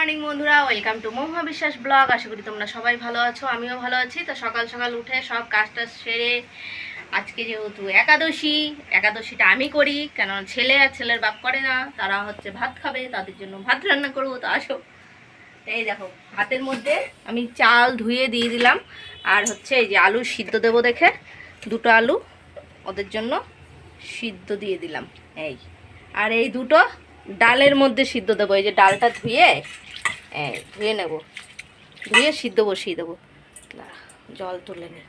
Morning বন্ধুরা, welcome to মহুয়া বিশ্বাস blog. আশা করি তোমরা সবাই ভালো আছো, আমিও ভালো আছি। তো সকাল সকাল উঠে সব কাজটা সেরে আজকে যেহেতু একাদশীটা আমি করি, কেন ছেলে আর ছেলের বাপ করে না, তারা হচ্ছে ভাত খাবে, তাদের জন্য ভাত রান্না করবো। তো আসো, এই দেখো ভাতের মধ্যে আমি চাল ধুয়ে দিয়ে দিলাম, আর হচ্ছে এই যে আলু সিদ্ধ দেবো দেখে দুটো আলু ওদের জন্য সিদ্ধ দিয়ে দিলাম। এই আর এই দুটো ডালের মধ্যে সিদ্ধ দেবো। এই যে ডালটা ধুয়ে নেব, ধুয়ে সিদ্ধ বসিয়ে দেবো। জল তুলে নিই।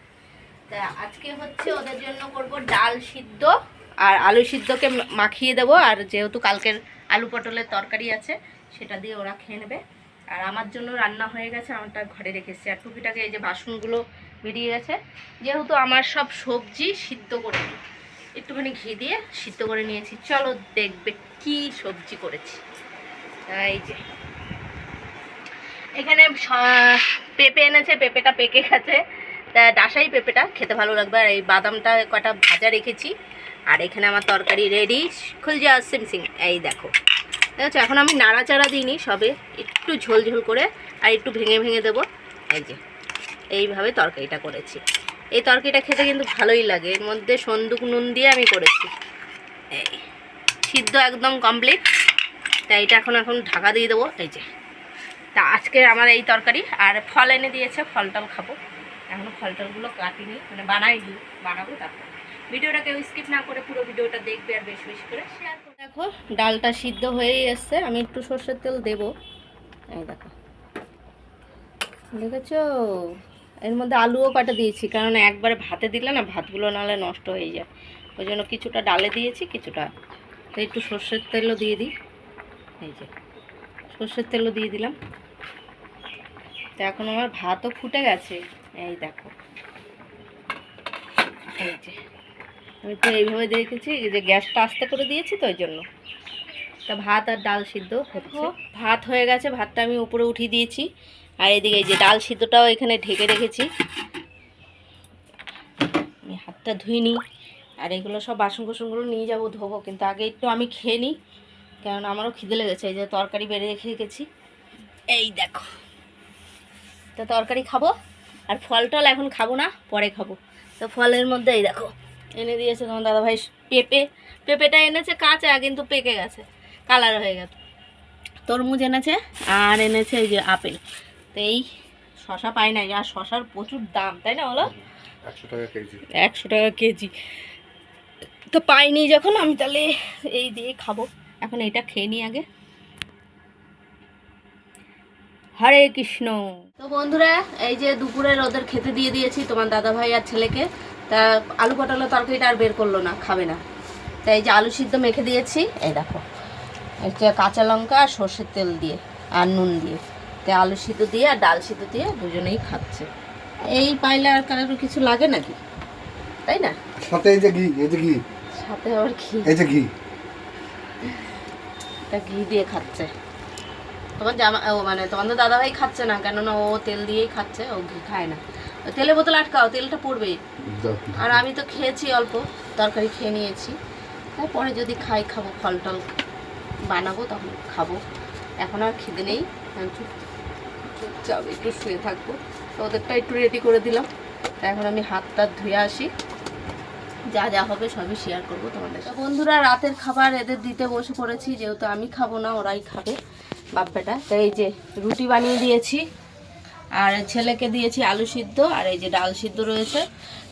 তা আজকে হচ্ছে ওদের জন্য করব ডাল সিদ্ধ আর আলু সিদ্ধকে মাখিয়ে দেবো। আর যেহেতু কালকের আলু পটলের তরকারি আছে, সেটা দিয়ে ওরা খেয়ে নেবে। আর আমার জন্য রান্না হয়ে গেছে, আমারটা ঘরে রেখেছি। আর টুকিটাকে এই যে বাসনগুলো বেরিয়ে গেছে, যেহেতু আমার সব সবজি সিদ্ধ করে একটুখানি ঘি দিয়ে সিদ্ধ করে নিয়েছি। চলো দেখবে কি সবজি করেছি। এই যে এখানে পেঁপে এনেছে, পেঁপেটা পেকে গেছে, তা ডাসাই পেঁপেটা খেতে ভালো লাগবে। আর এই বাদামটা কটা ভাজা রেখেছি। আর এখানে আমার তরকারি রেডি, খুল যা সিমসিং। এই দেখো দেখছো, এখন আমি নাড়াচাড়া দিইনি, সবে একটু ঝোল ঝোল করে আর একটু ভেঙে ভেঙে দেবো। এই যে এইভাবে তরকারিটা করেছি। এই তরকারিটা খেতে কিন্তু ভালোই লাগে। এর মধ্যে সন্দুক নুন দিয়ে আমি করেছি। এই সিদ্ধ একদম কমপ্লিট। তাই এটা এখন ঢাকা দিয়ে দেবো। এই যে তা আজকে আমার এই তরকারি। আর ফল এনে দিয়েছে, ফল টল খাবো। এখনও ফল টলগুলো কাটিনি, মানে বানাবো। তারপর ভিডিওটা কেউ স্কিপ না করে পুরো ভিডিওটা দেখবে আর বেশি বেশি করে শেয়ার করে। দেখো ডালটা সিদ্ধ হয়েই এসছে, আমি একটু সর্ষের তেল দেবো। এই দেখো দেখেছো, এর মধ্যে আলুও কাটা দিয়েছি, কারণ একবারে ভাতে দিলে না ভাতগুলো নাহলে নষ্ট হয়ে যায়। ওই জন্য কিছুটা ডালে দিয়েছি, কিছুটা তো একটু সর্ষের তেলও দিয়ে দিই। এই যে সর্ষের তেলও দিয়ে দিলাম। তো এখন আমার ভাতও ফুটে গেছে। এই দেখো, এই যে আমি তো এইভাবে দেখেছি যে গ্যাসটা আস্তে করে দিয়েছি, তো ওই জন্য। তা ভাত আর ডাল সিদ্ধ হচ্ছে। ভাত হয়ে গেছে, ভাতটা আমি উপরে উঠিয়ে দিয়েছি। আর এদিকে এই যে ডাল সিদ্ধটাও এখানে ঢেকে রেখেছি। আমি হাতটা ধুয়ে নিই, আর এগুলো সব বাসন কোসনগুলো নিয়ে যাবো ধোবো, কিন্তু আগে একটু আমি খেয়ে নিই, কারণ আমারও খিদে লেগেছে। এই যে তরকারি বেড়ে রেখে রেখেছি, এই দেখো। তো তরকারি খাবো, আর ফল টল এখন খাবো না, পরে খাবো। তো ফলের মধ্যে এই দেখো এনে দিয়েছে তোমার দাদাভাই পেঁপেটা এনেছে কাঁচা, কিন্তু পেকে গেছে, কালার হয়ে গেছে। তরমুজ এনেছে, আর এনেছে এই যে আপেল। তো এই শশা পাই নাই, আর শশার প্রচুর দাম, তাই না বলো? 100 টাকা কেজি। 100 টাকা কেজি। তো পাইনি যখন, আমি তাহলে এই দিয়ে খাবো। এখন এটা খেয়ে নিই আগে। হরে কৃষ্ণ। তো বন্ধুরা, এই যে দুপুরে ওদের খেতে দিয়ে দিয়েছি তোমার দাদাভাই আর ছেলেকে। তা আলু পটলের তরকারিটা আর বের করলো না, খাবে না। তাই এই যে আলু সিদ্ধ মেখে দিয়েছি, এই দেখো এটা কাঁচা লঙ্কা আর সর্ষের তেল দিয়ে আর নুন দিয়ে। তাই আলু সিদ্ধ দিয়ে আর ডাল সিদ্ধ দিয়ে দুজনেই খাচ্ছে। এই পাইলে আর কারোর কিছু লাগে নাকি, তাই না? সাথে এই যে ঘি, সাথে আবার ঘি, এই যে ঘি, তা ঘি দিয়ে খাচ্ছে। তোমার মানে তোমার তো দাদাভাই খাচ্ছে না, কেননা ও তেল দিয়েই খাচ্ছে, ও ঘি খায় না। ওই তেলের বোতল আটকাও, তেলটা পড়বে। আর আমি তো খেয়েছি অল্প, তরকারি খেয়ে নিয়েছি। তারপরে যদি খাবো, ফল টল বানাবো তখন খাবো। এখন আর খিদে নেই, চুপচাপ একটু শুয়ে থাকবো। তো ওদেরটা একটু রেডি করে দিলাম। তা এখন আমি হাত টাত ধুয়ে আসি, যা যা হবে সবই শেয়ার করবো তোমাদের। তো বন্ধুরা, রাতের খাবার এদের দিতে বসে পড়েছি, যেহেতু আমি খাবো না, ওরাই খাবে, বাপ বেটা। তো এই যে রুটি বানিয়ে দিয়েছি, আর ছেলেকে দিয়েছি আলু সিদ্ধ, আর এই যে ডাল সিদ্ধ রয়েছে।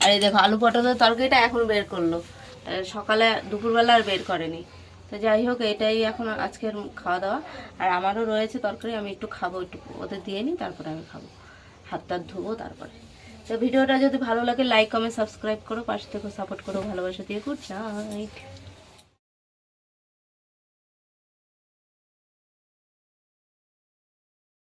আর এই দেখো আলু পটলের তরকারিটা এখন বের করলো, সকালে দুপুরবেলা আর বের করেনি। তো যাই হোক, এটাই এখন আজকের খাওয়া দাওয়া। আর আমারও রয়েছে তরকারি, আমি একটু খাবো, একটু ওদের দিয়ে নিই, তারপরে আমি খাবো, হাত টাত ধুবো তারপরে। তো ভিডিওটা যদি ভালো লাগে লাইক কমেন্ট সাবস্ক্রাইব করো, পাশে থেকে সাপোর্ট করো, ভালোবাসা দিয়ে। Good night.